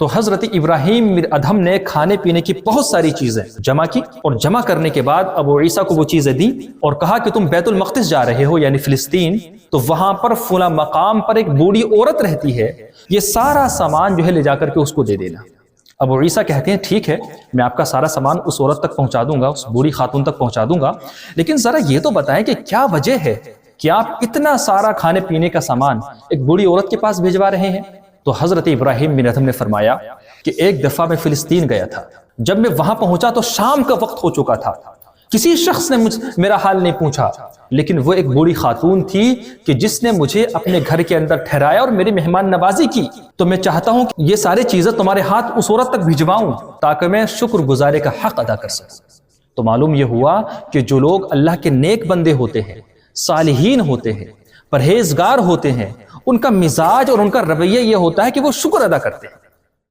تو حضرت ابراہیم بن ادھم نے کھانے پینے کی بہت ساری چیزیں جمع کی، اور جمع کرنے کے بعد ابو عیسیٰ کو وہ چیزیں دی اور کہا کہ تم بیت المقدس جا رہے ہو یعنی فلسطین، تو وہاں پر فلاں مقام پر ایک بوڑھی عورت رہتی ہے، یہ سارا سامان جو ہے لے جا کر کے اس کو دے دینا۔ ابو عیسیٰ کہتے ہیں ٹھیک ہے، میں آپ کا سارا سامان اس عورت تک پہنچا دوں گا، اس بوڑھی خاتون تک پہنچا دوں گا، لیکن ذرا یہ تو بتائیں کہ کیا وجہ ہے کہ آپ اتنا سارا کھانے پینے کا سامان ایک بوڑھی عورت کے پاس بھیجوا رہے ہیں؟ تو حضرت ابراہیم بن ادھم نے فرمایا کہ ایک دفعہ میں فلسطین گیا تھا، جب میں وہاں پہنچا تو شام کا وقت ہو چکا تھا، کسی شخص نے میرا حال نہیں پوچھا، لیکن وہ ایک بوڑھی خاتون تھی کہ جس نے مجھے اپنے گھر کے اندر ٹھہرایا اور میری مہمان نوازی کی، تو میں چاہتا ہوں کہ یہ ساری چیزیں تمہارے ہاتھ اس عورت تک بھجواؤں تاکہ میں شکر گزارے کا حق ادا کر سکوں۔ تو معلوم یہ ہوا کہ جو لوگ اللہ کے نیک بندے ہوتے ہیں، صالحین ہوتے ہیں، پرہیزگار ہوتے ہیں، ان کا مزاج اور ان کا رویہ یہ ہوتا ہے کہ وہ شکر ادا کرتے ہیں۔